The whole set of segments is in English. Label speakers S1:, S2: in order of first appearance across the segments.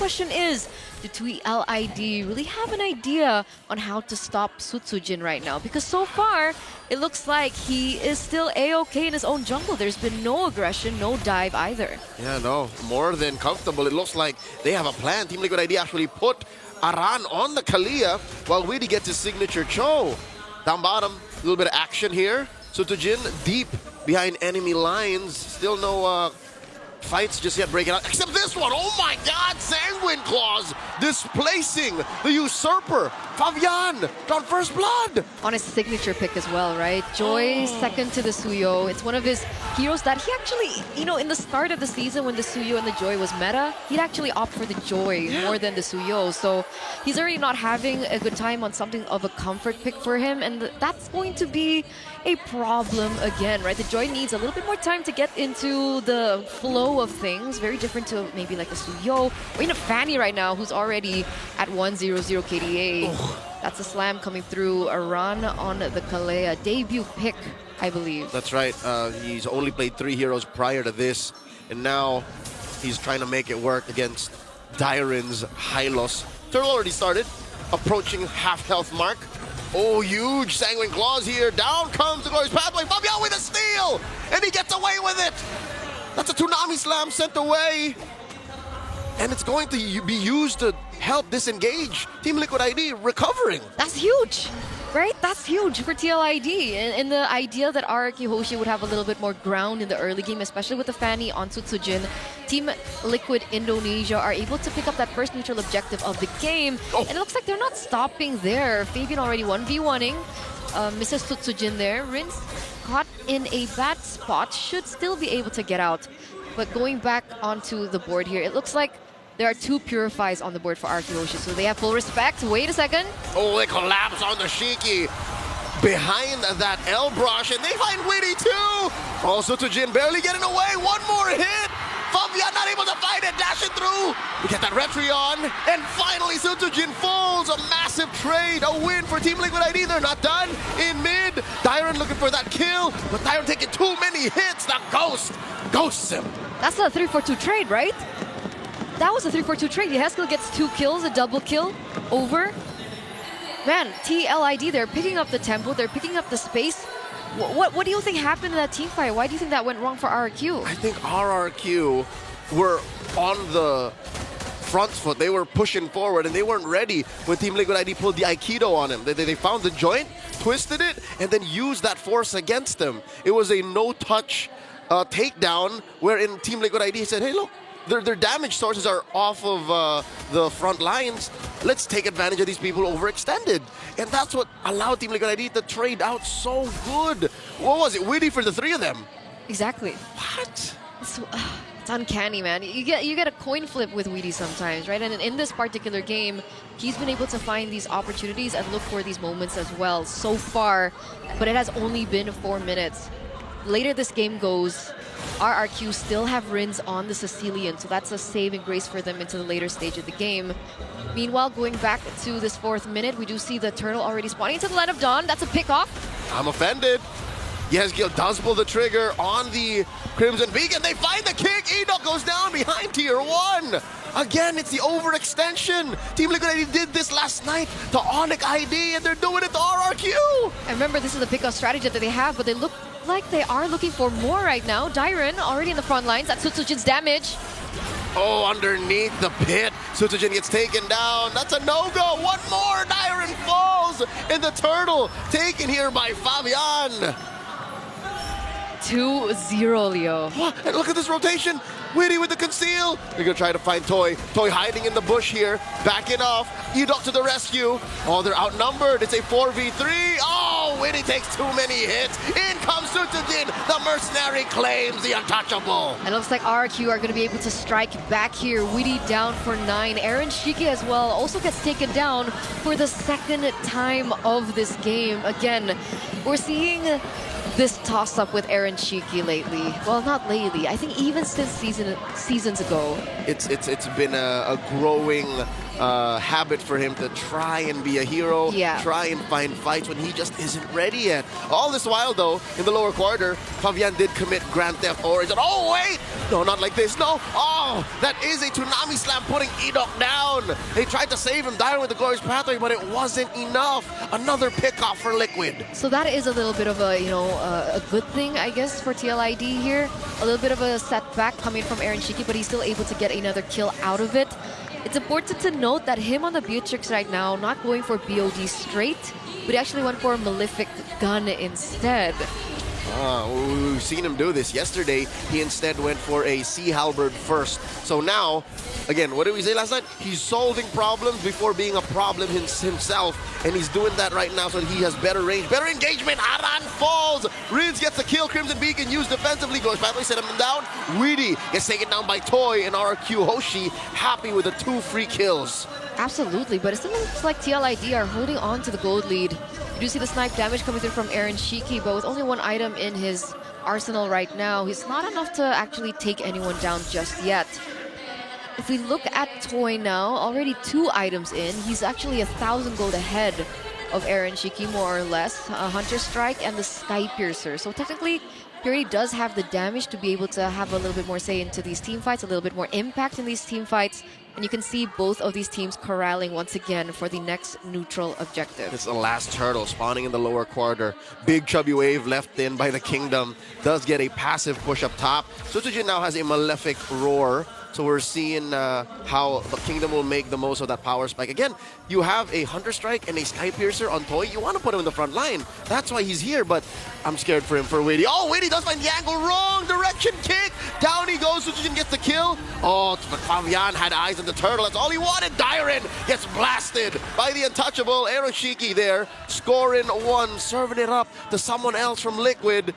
S1: question is, do TLID really have an idea on how to stop Sutsujin right now? Because so far, it looks like he is still A-okay in his own jungle. There's been no aggression, no dive either.
S2: Yeah, no, more than comfortable. It looks like they have a plan. Team Liquid ID actually put Aran on the Kalia while Weedy gets his signature Cho. Down bottom, a little bit of action here. Sutsujin deep behind enemy lines. Still no fights just yet breaking out, except this one. Oh my God, Sanguine Claws displacing the Usurper. Fabian got first blood.
S1: On his signature pick as well, right? Joy second to the Suyo. It's one of his heroes that he actually, you know, in the start of the season when the Suyo and the Joy was meta, he'd actually opt for the Joy more than the Suyo. So he's already not having a good time on something of a comfort pick for him, and that's going to be a problem again, right? The Joy needs a little bit more time to get into the flow of things. Very different to maybe like a Suyo or even a Fanny right now, who's already at 1-0-0 KDA. That's a slam coming through. A run on the Kalea. Debut pick, I believe.
S2: That's right. He's only played 3 heroes prior to this, and now he's trying to make it work against Dyron's Hylos. Turtle already started, approaching half health mark. Oh, huge Sanguine Claws here. Down comes the Glorious Pathway. Fabian with a steal, and he gets away with it. That's a Toonami Slam sent away. And it's going to be used to help disengage Team Liquid ID recovering.
S1: That's huge, right? That's huge for TLID. And the idea that RRQ HOSHI would have a little bit more ground in the early game, especially with the Fanny on Sutsujin, Team Liquid Indonesia are able to pick up that first neutral objective of the game. And it looks like they're not stopping there. Fabian already 1v1ing. Mrs. Sutsujin there. Rince caught in a bad spot. Should still be able to get out. But going back onto the board here, it looks like there are 2 Purifies on the board for RRQ HOSHI, so they have full respect. Wait a second.
S2: Oh, they collapse on the Shiki behind that L brush, and they find Witty too. Also to Jin barely getting away. One more hit. Fabian not able to fight it, dashing through. We get that retry on, and finally Sutsujin falls. A massive trade, a win for Team Liquid ID. They're not done in mid. Dyron looking for that kill, but Dyron taking too many hits. The Ghost ghosts him.
S1: That's a 3-4-2 trade, right? That was a 3-4-2 trade. Yeheskel gets 2 kills, a double kill over. Man, TLID, they're picking up the tempo, they're picking up the space. What do you think happened in that team fight? Why do you think that went wrong for RRQ?
S2: I think RRQ were on the front foot. They were pushing forward, and they weren't ready when Team Liquid ID pulled the Aikido on him. They found the joint, twisted it, and then used that force against him. It was a no-touch takedown, wherein Team Liquid ID said, hey, look, their damage sources are off of the front lines. Let's take advantage of these people overextended. And that's what allowed Team Liquid ID to trade out so good. What was it? Witty for the 3 of them.
S1: Exactly.
S2: What?
S1: It's uncanny, man. You get a coin flip with Weedy sometimes, right? And in this particular game, he's been able to find these opportunities and look for these moments as well so far. But it has only been 4 minutes. Later this game goes, RRQ still have Rins on the Sicilian, so that's a saving grace for them into the later stage of the game. Meanwhile, going back to this 4th minute, we do see the Turtle already spawning into the Land of Dawn. That's a pick-off.
S2: I'm offended. Yesgil does pull the trigger on the Crimson Beacon. They find the kick. Edok goes down behind Tier 1. Again, it's the overextension. Team Liquid ID did this last night to Onyx ID, and they're doing it to RRQ.
S1: And remember, this is the pick-off strategy that they have, but they look like they are looking for more right now. Dyron already in the front lines. That's Sutsujin's damage.
S2: Oh, underneath the pit. Sutsujin gets taken down. That's a no-go. One more. Dyron falls. And the Turtle taken here by Fabian.
S1: 2-0, Leo.
S2: And look at this rotation. Witty with the conceal. They're going to try to find Toy. Toy hiding in the bush here. Backing off. Edok to the rescue. Oh, they're outnumbered. It's a 4v3. Oh, Witty takes too many hits. In comes Sutsujin. The mercenary claims the untouchable.
S1: And it looks like RRQ are going to be able to strike back here. Witty down for 9. Aaron Shiki as well also gets taken down for the 2nd time of this game. Again, we're seeing this toss-up with Aaron Shiki lately. Well, not lately. I think even since seasons ago.
S2: It's been a growing habit for him to try and be a hero, try and find fights when he just isn't ready yet. All this while, though, in the lower quarter, Fabian did commit Grand Theft Origin. Oh, wait! No, not like this. No! Oh, that is a Toonami slam putting Edok down. They tried to save him, Dire with the Glorious Pathway, but it wasn't enough. Another pick-off for Liquid.
S1: So that is a little bit of a, a good thing, I guess, for TLID here. A little bit of a setback coming from Aaron Shiki, but he's still able to get another kill out of it. It's important to note that him on the Beatrix right now, not going for BOD straight, but he actually went for a Malefic gun instead.
S2: We've seen him do this. Yesterday, he instead went for a Sea Halberd first. So now, again, what did we say last night? He's solving problems before being a problem himself. And he's doing that right now so that he has better range, better engagement. Aran falls. Riz gets the kill. Crimson Beacon used defensively. Glorious Pathway set him down. Weedy gets taken down by Toy and RRQ HOSHI. Happy with the 2 free kills.
S1: Absolutely, but it still looks like TLID are holding on to the gold lead. You do see the snipe damage coming through from Aaron Shiki, but with only 1 item in his arsenal right now, he's not enough to actually take anyone down just yet. If we look at Toy now, already 2 items in, he's actually 1,000 gold ahead of Aaron Shiki, more or less. A Hunter Strike and the Sky Piercer. So technically, he already does have the damage to be able to have a little bit more say into these team fights, a little bit more impact in these team fights. And you can see both of these teams corralling once again for the next neutral objective.
S2: It's the last turtle spawning in the lower quarter. Big chubby wave left in by the Kingdom. Does get a passive push up top. Sutsujin now has a Malefic Roar. So we're seeing how the Kingdom will make the most of that power spike. Again, you have a Hunter Strike and a Sky Piercer on Toy. You want to put him in the front line. That's why he's here, but I'm scared for him for Witty. Oh, Witty does find the angle. Wrong direction kick. Down he goes. Sutsujin gets the kill. Oh, but Fabian had eyes on the turtle. That's all he wanted. Dyren gets blasted by the untouchable Aaron Shiki there. Scoring 1, serving it up to someone else from Liquid.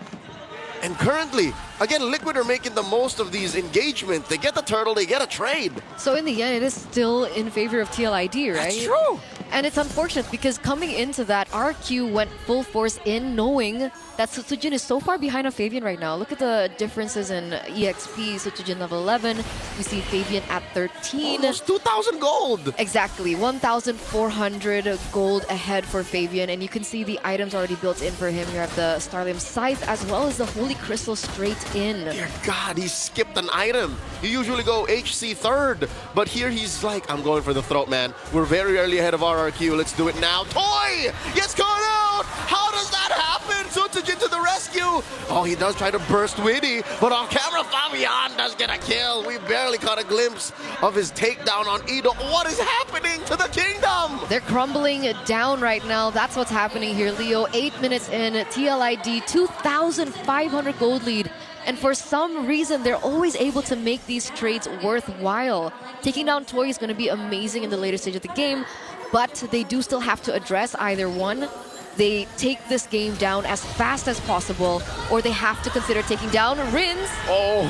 S2: And currently, again, Liquid are making the most of these engagements. They get the turtle, they get a trade.
S1: So in the end, it is still in favor of TLID, right?
S2: That's true.
S1: And it's unfortunate because coming into that, RQ went full force in knowing that Sutsujin is so far behind on Fabian right now. Look at the differences in EXP. Sutsujin level 11. We see Fabian at 13.
S2: Almost 2,000 gold.
S1: Exactly. 1,400 gold ahead for Fabian. And you can see the items already built in for him. You have the Starlium Scythe as well as the Holy Crystal straight in.
S2: Dear God, he skipped an item. You usually go HC third. But here he's like, I'm going for the throat, man. We're very early ahead of RRQ. Let's do it now. Toy gets caught out. How does that happen? Sutsujin to the rescue. Oh, he does try to burst Witty, but on camera, Fabian does get a kill. We barely caught a glimpse of his takedown on Edo. What is happening to the Kingdom?
S1: They're crumbling down right now. That's what's happening here, Leo. 8 minutes in, TLID, 2,500 gold lead. And for some reason, they're always able to make these trades worthwhile. Taking down Toy is going to be amazing in the later stage of the game, but they do still have to address either one. They take this game down as fast as possible, or they have to consider taking down Rins.
S2: Oh,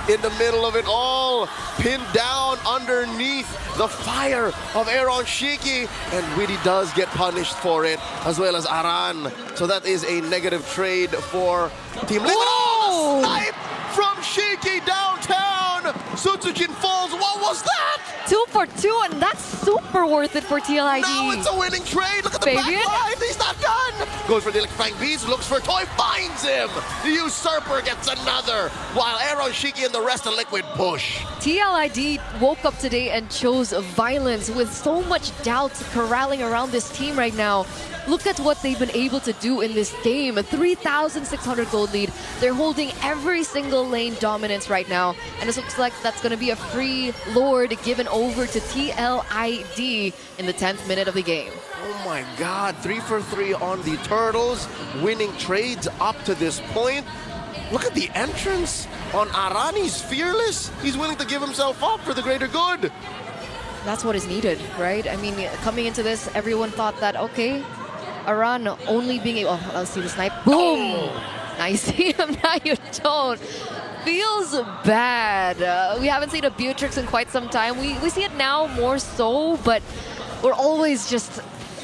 S2: in the middle of it all, pinned down underneath the fire of Aaron Shiki, and Witty does get punished for it, as well as Aran. So that is a negative trade for Team Liquid. Oh, the snipe from Shiki downtown. Sutsujin falls. What was that?
S1: 2 for 2, and that's super worth it for TLID.
S2: Now it's a winning trade. Look at the
S1: Fabian?
S2: back line. He's not done. Goes for the electrifying beast. Looks for Toy. Finds him. The Usurper gets another. While Aaron Shiki and the rest of Liquid push.
S1: TLID woke up today and chose violence with so much doubt corralling around this team right now. Look at what they've been able to do in this game. A 3,600 gold lead. They're holding every single lane dominance right now. And it looks like that's going to be a free Lord given over to TLID in the 10th minute of the game.
S2: Oh my God, 3 for 3 on the Turtles, winning trades up to this point. Look at the entrance on Aran. He's fearless. He's willing to give himself up for the greater good.
S1: That's what is needed, right? I mean, coming into this, everyone thought that, okay, Aran only being able... Oh, let's see the snipe. Boom! Oh. Nice. Now you don't. Feels bad. We haven't seen a Beatrix in quite some time. We see it now more so, but we're always just...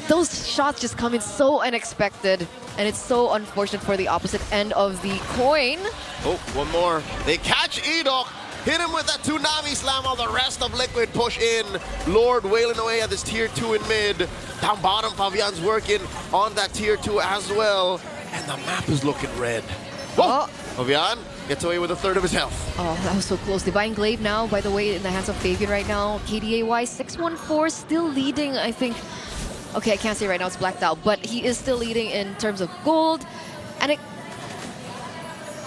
S1: Those shots just come in so unexpected. And it's so unfortunate for the opposite end of the coin.
S2: Oh, one more. They catch Edok. Hit him with that Toonami slam while the rest of Liquid push in. Lord wailing away at this tier 2 in mid. Down bottom, Fabian's working on that tier 2 as well. And the map is looking red. Oh, Fabian gets away with a third of his health.
S1: Oh, that was so close. Divine Glaive now, by the way, in the hands of Fabian right now. KDA-wise, 614, still leading, I think. Okay, I can't say right now, it's blacked out. But he is still leading in terms of gold. And it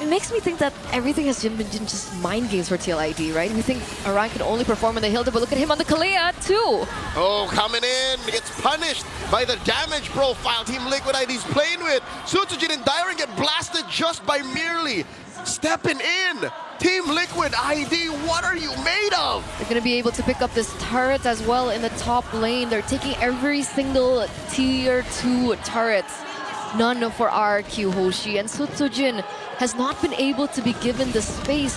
S1: makes me think that everything has been just mind games for TLID, right? We think Aran can only perform on the Hilda, but look at him on the Kalea too.
S2: Oh, coming in, gets punished by the damage profile Team Liquid ID's playing with. Sutsujin and Dairon get blasted just by merely stepping in. Team Liquid ID, what are you made of?
S1: They're going to be able to pick up this turret as well in the top lane. They're taking every single tier 2 turrets. None for RRQ HOSHI, and Sutsujin has not been able to be given the space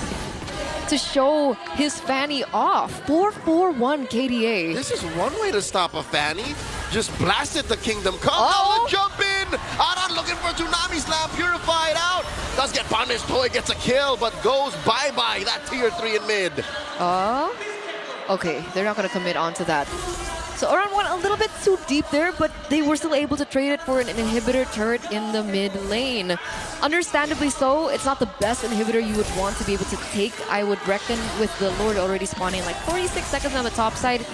S1: to show his Fanny off. 4-4-1 KDA.
S2: This is one way to stop a Fanny. Just blasted the Kingdom Come. Oh, jump in. Aran looking for Toonami Slam, purified out. Does get punished. Toy gets a kill, but goes bye-bye. That tier 3 in mid.
S1: Okay, they're not going to commit onto that. So Aran went a little bit too deep there, but they were still able to trade it for an inhibitor turret in the mid lane. Understandably so, it's not the best inhibitor you would want to be able to take, I would reckon, with the Lord already spawning like 46 seconds on the top side.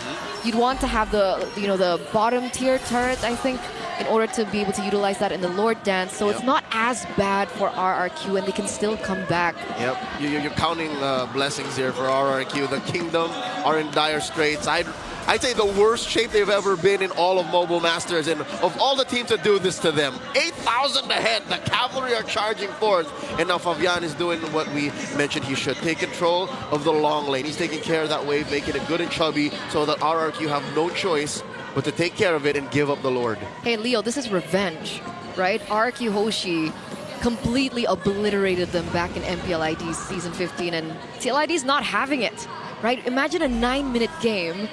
S1: You'd want to have the, the bottom tier turret, I think, in order to be able to utilize that in the Lord dance. So it's not as bad for RRQ, and they can still come back.
S2: Yep, you're counting blessings here for RRQ. The Kingdom are in dire straits. I'd say the worst shape they've ever been in all of Mobile Masters, and of all the teams that do this to them, 8,000 ahead, the Cavalry are charging forth, and now Fabian is doing what we mentioned he should. Take control of the long lane. He's taking care of that wave, making it good and chubby, so that RRQ have no choice but to take care of it and give up the Lord.
S1: Hey Leo, this is revenge, right? RRQ HOSHI completely obliterated them back in MPL ID's Season 15, and TLID's not having it, right? Imagine a 9-minute game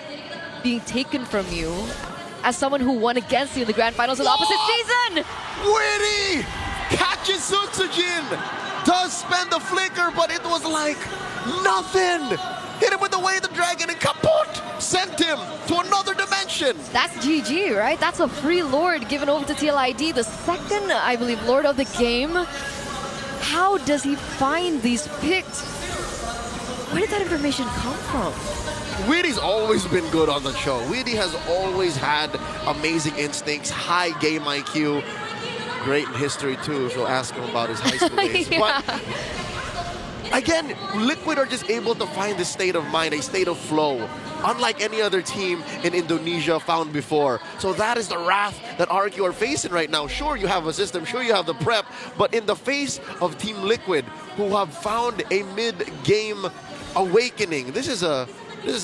S1: being taken from you as someone who won against you in the grand finals of the opposite season.
S2: Witty catches Sutsujin, does spend the flicker, but it was like nothing. Hit him with the Way of the Dragon and kaput! Sent him to another dimension.
S1: That's GG, right? That's a free Lord given over to TLID, the second, I believe, Lord of the game. How does he find these picks? Where did that information come from?
S2: Witty's always been good on the show. Witty has always had amazing instincts, high game IQ, great in history too, so ask him about his high school days.
S1: Yeah.
S2: But again, Liquid are just able to find this state of mind, a state of flow, unlike any other team in Indonesia found before. So that is the wrath that RRQ are facing right now. Sure, you have a system, sure you have the prep, but in the face of Team Liquid, who have found a mid-game awakening, this is a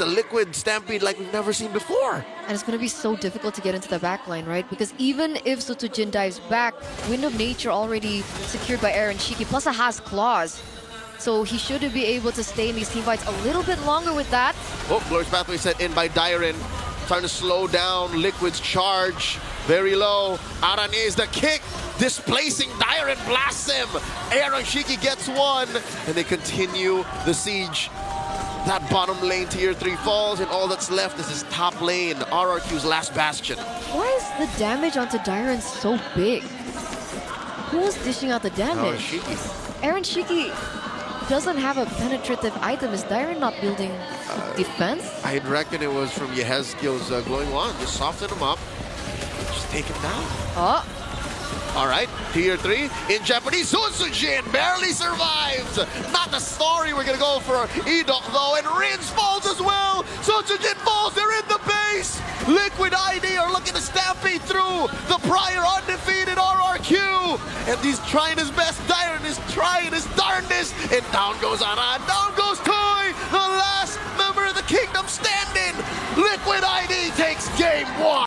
S2: Liquid Stampede like we've never seen before.
S1: And it's going to be so difficult to get into the backline, right? Because even if Sutsujin dives back, Wind of Nature already secured by Aaron Shiki, plus a has claws. So he should be able to stay in these team fights a little bit longer with that.
S2: Oh, Glorious Pathway set in by Dairon. Trying to slow down Liquid's charge. Very low. Aran is the kick. Displacing Dairon, blasts him. Aaron Shiki gets one. And they continue the siege. That bottom lane tier 3 falls, and all that's left is this top lane, RRQ's last bastion.
S1: Why is the damage onto Dairon so big? Who's dishing out the damage?
S2: Shiki.
S1: Aaron Shiki doesn't have a penetrative item. Is Dairon not building defense?
S2: I'd reckon it was from Yehezkiel's glowing wand. Just soften him up. Just take him down.
S1: Oh.
S2: All right, tier 3 in jeopardy. Sutsujin barely survives. Not the story we're gonna go for Edok though, and Rins falls as well. Sutsujin falls. They're in the base. Liquid ID are looking to stampede through the prior undefeated RRQ, and he's trying his best. Dairon is trying his darndest, and down goes Aran. Down goes Toy, the last member of the Kingdom standing. Liquid ID takes game 1.